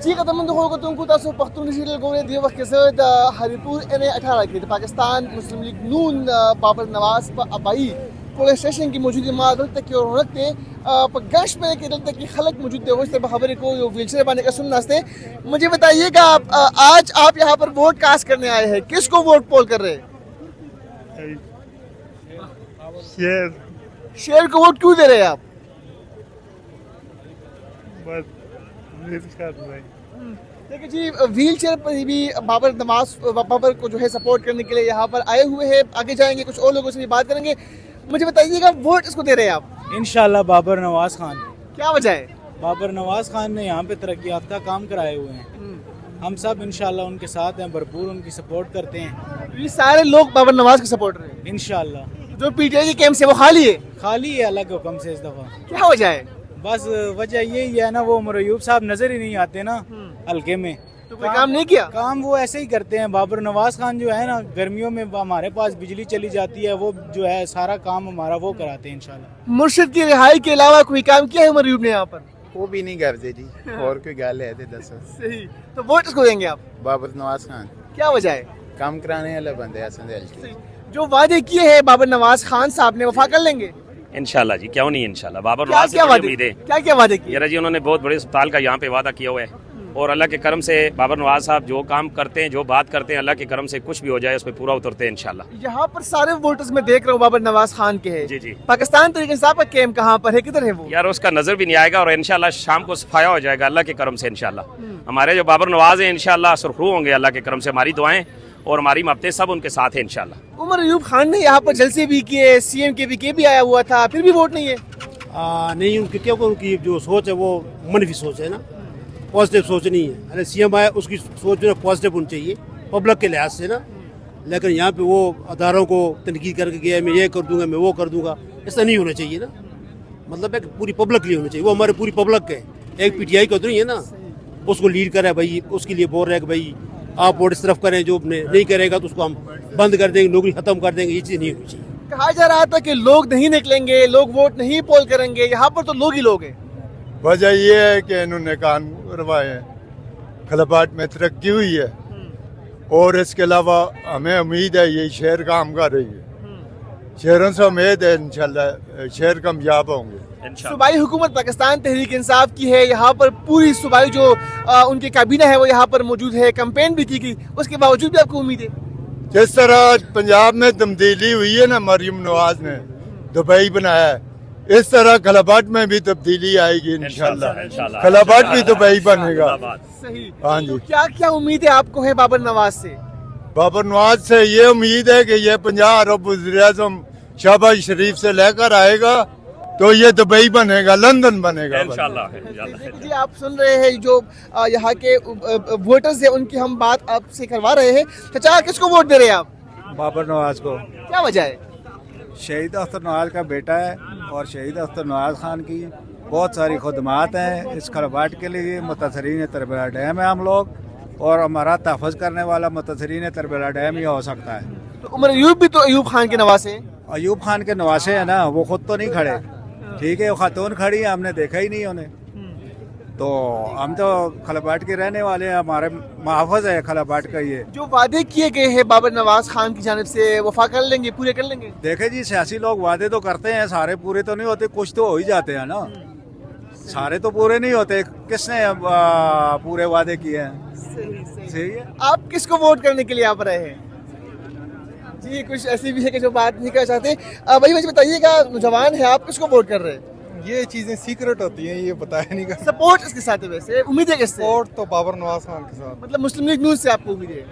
جی قدم خلق تنکو تاسو پختون نشیدل گورے دی وقت سے ہری پور این 18 کی پاکستان مسلم لیگ نون بابر نواز ابائی پولیس اسٹیشن کی موجودی ما دل تک اور رکھتے گش میں کہ دل تک کی خلق موجود ہے اس خبر کو ویل چیئر بانے کا سننا ہے. مجھے بتائیے گا آج آپ یہاں پر ووٹ کاسٹ کرنے آئے ہیں, کس کو ووٹ پول کر رہے ہیں؟ شیر کو ووٹ کیوں دے رہے ہیں آپ؟ دیکھیں جی ویل چیئر پر بھی بابر نواز بابر کو جو ہے سپورٹ کرنے کے لیے یہاں پر آئے ہوئے ہیں. آگے جائیں گے, کچھ اور لوگوں سے بھی بات کریں گے. مجھے بتائیے گا ووٹ اس کو دے رہے ہیں آپ؟ انشاءاللہ بابر نواز خان. کیا وجہ ہے؟ بابر نواز خان نے یہاں پہ ترقی یافتہ کام کرائے ہوئے ہیں. ہم سب انشاءاللہ ان کے ساتھ ہیں, بھرپور ان کی سپورٹ کرتے ہیں. یہ سارے لوگ بابر نواز کے سپورٹر ہیں انشاءاللہ. جو پی ٹی آئی کی کیمپ سے وہ خالی ہے؟ خالی ہے الگ حکم سے اس دفعہ. کیا وجہ ہے؟ بس وجہ یہی ہے نا, وہ عمر ایوب صاحب نظر ہی نہیں آتے نا حلقے میں. تو کوئی کام نہیں کیا؟ کام وہ ایسے ہی کرتے ہیں. بابر نواز خان جو ہے نا, گرمیوں میں ہمارے پاس بجلی چلی جاتی ہے, وہ جو ہے سارا کام ہمارا وہ کراتے ہیں انشاءاللہ. مرشد کی رہائی کے علاوہ کوئی کام کیا ہے عمر ایوب نے یہاں پر؟ وہ بھی نہیں کرتے جی, اور کوئی گل ہے دسو. صحیح. تو ووٹ اس کو دیں گے آپ؟ بابر نواز خان. کیا وجہ ہے؟ کام کرانے والے بندے ہیں. جو وعدے کیے ہیں بابر نواز خان صاحب نے وفا کر لیں گے انشاءاللہ جی, کیوں نہیں انشاءاللہ. بابر نواز سے کیا بڑی وعدے امید ہے. کیا وعدے کیے؟ یار جی انہوں نے بہت بڑے اسپتال کا یہاں پہ وعدہ کیا ہوا ہے, اور اللہ کے کرم سے بابر نواز صاحب جو کام کرتے ہیں, جو بات کرتے ہیں, اللہ کے کرم سے کچھ بھی ہو جائے اس پہ پورا اترتے ہیں انشاءاللہ. یہاں پر سارے ووٹرز میں دیکھ رہا ہوں بابر نواز خان کے ہیں. جی جی. پاکستان تحریک انصاف کا کیمپ کہاں پر ہے, کدھر ہے وہ؟ یار اس کا نظر بھی نہیں آئے گا, اور انشاءاللہ شام کو صفایا ہو جائے گا اللہ کے کرم سے انشاءاللہ. ہمارے جو بابر نواز ہیں انشاءاللہ سرخرو ہوں گے اللہ کے کرم سے. ہماری دعائیں اور ہماری محبتیں سب ان کے ساتھ ہیں انشاءاللہ. عمر ایوب خان نے یہاں پر جلسے بھی کیے, سی ایم کے بھی آیا ہوا تھا, پھر بھی ووٹ نہیں ہے. نہیں, ان کی کیونکہ ان کی جو سوچ ہے وہ منفی سوچ ہے نا, پازیٹیو سوچ نہیں ہے. یعنی سی ایم آیا اس کی سوچ جو ہے پازیٹیو ہونی چاہیے پبلک کے لحاظ سے نا. لیکن یہاں پہ وہ اداروں کو تنقید کر کے گیا, میں یہ کر دوں گا, میں وہ کر دوں گا, ایسا نہیں ہونا چاہیے نا. مطلب ہے کہ پوری پبلک کے لیے ہونا چاہیے. وہ ہمارے پوری پبلک کے, ایک پی ٹی آئی کا تو نہیں ہے نا, اس کو لیڈ کرے بھائی, اس کے لیے بول رہے ہیں کہ بھائی آپ ووٹ اس طرف کریں, جو نہیں کرے گا تو اس کو ہم بند کر دیں گے, نوکری ختم کر دیں گے. یہ چیز نہیں ہونی چاہیے. کہا جا رہا تھا کہ لوگ نہیں نکلیں گے, لوگ ووٹ نہیں پول کریں گے. یہاں پر تو لوگ ہی لوگ ہیں. وجہ یہ ہے کہ انہوں نے کام کروائے ہیں, خلبات میں ترقی ہوئی ہے, اور اس کے علاوہ ہمیں امید ہے یہ شہر کام کر رہی ہے. شہروں سے امید ہے انشاءاللہ شہر کامیاب ہوں گے. صوبائی حکومت پاکستان تحریک انصاف کی ہے, یہاں پر پوری صوبائی جو ان کی کابینہ ہے وہ یہاں پر موجود ہے. کمپین بھی کی گئی, اس کے باوجود بھی آپ کو امید ہے؟ جس طرح پنجاب میں تبدیلی ہوئی ہے نا, مریم نواز نے دبئی بنایا ہے, اس طرح خلابات میں بھی تبدیلی آئے گی انشاءاللہ. خلابات بھی دبئی بنے گا. صحیح. ہاں جی. کیا امید ہے آپ کو ہے بابر نواز سے؟ بابر نواز سے یہ امید ہے کہ یہ 50 ارب وزیر اعظم شہباز شریف سے لے کر آئے گا تو یہ دبئی بنے گا, لندن بنے گا انشاءاللہ. جی آپ سن رہے ہیں جو یہاں کے ووٹرز ہیں, ان کی ہم بات آپ سے کروا رہے ہیں. چچا کس کو ووٹ دے رہے ہیں آپ؟ بابر نواز کو. کیا وجہ ہے؟ شہید اختر نواز کا بیٹا ہے, اور شہید اختر نواز خان کی بہت ساری خدمات ہیں اس خلبات کے لیے. متاثرین تربیلا ڈیم ہے ہم لوگ, اور ہمارا تحفظ کرنے والا متاثرین تربیلا ڈیم ہی ہو سکتا ہے. تو عمر ایوب بھی تو ایوب خان کے نواسے ہیں. ایوب خان کے نواسے ہیں نا, وہ خود تو نہیں کھڑے. ٹھیک ہے, وہ خاتون کھڑی ہے, ہم نے دیکھا ہی نہیں انہیں. تو ہم تو خلبات کے رہنے والے ہیں, ہمارے محافظ ہے خلبات کا. یہ جو وعدے کیے گئے ہیں بابر نواز خان کی جانب سے وفا کر لیں گے, پورے کر لیں گے؟ دیکھیں جی, سیاسی لوگ وعدے تو کرتے ہیں, سارے پورے تو نہیں ہوتے, کچھ تو ہو ہی جاتے ہیں نا. سارے تو پورے نہیں ہوتے. کس نے پورے وعدے کیے ہیں؟ صحیح ہے. آپ کس کو ووٹ کرنے کے لیے آپ رہے ہیں؟ جی کچھ ایسی بھی ہے کہ جو بات نہیں کرنا چاہتے. بھائی مجھے بتائیے گا, نوجوان ہے, آپ کس کو ووٹ کر رہے ہیں؟ یہ چیزیں سیکرٹ ہوتی ہیں, یہ بتایا نہیں کرتا. سپورٹ اس کے ساتھ ہے ویسے, امید ہے کس سے؟ سپورٹ تو بابر نواز خان کے ساتھ. مطلب مسلم لیگ نون سے آپ کو امید ہے؟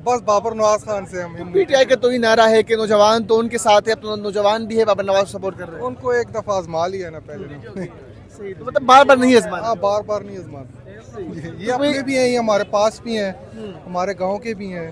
بس بابر نواز خان سے ہم. پی ٹی آئی کا تو ہی نعرہ ہے کہ نوجوان تو ان کے ساتھ ہے, اپنا نوجوان بھی ہے بابر نواز کو سپورٹ کر رہے ہیں. ان کو ایک دفعہ آزما لیا نا پہلے. صحیح, تو مطلب بار بار نہیں آزمانا. ہاں, بار بار نہیں آزمانا. یہ اپنے بھی ہیں, یہ ہمارے پاس بھی ہیں, ہمارے گاؤں کے بھی ہیں,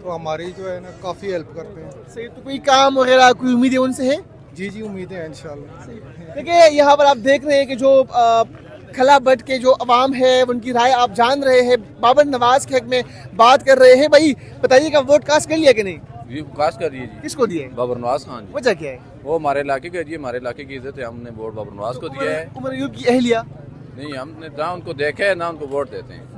تو ہماری جو ہے نا کافی ہیلپ کرتے ہیں. صحیح. تو کوئی کام وغیرہ کوئی امید ہے ان سے ہے؟ جی جی, امیدیں ہیں انشاءاللہ. دیکھیں یہاں پر آپ دیکھ رہے ہیں کہ جو خلا بٹ کے جو عوام ہے ان کی رائے آپ جان رہے ہیں, بابر نواز کے حق میں بات کر رہے ہیں. بھائی بتائیے گا ووٹ کاسٹ کر لیا کہ نہیں؟ جی کاسٹ کر دیے جی. کس کو دیے؟ بابر نواز خان جی. وجہ کیا ہے؟ وہ ہمارے علاقے کے جی, ہمارے علاقے کی عزت ہے, ہم نے ووٹ بابر نواز کو دیا ہے. عمر ایوب کی اہلیہ نہیں, ہم نے نہ ان کو دیکھا ہے نہ ان کو ووٹ دیتے ہیں.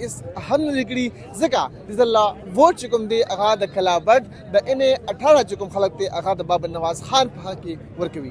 اس ہم نکڑی ذکا دزلہ ووٹ چکم دے اغاد خلافت دا انہیں 18 چکم خلق دے اغاد بابر نواز خان پہا کی ورکوی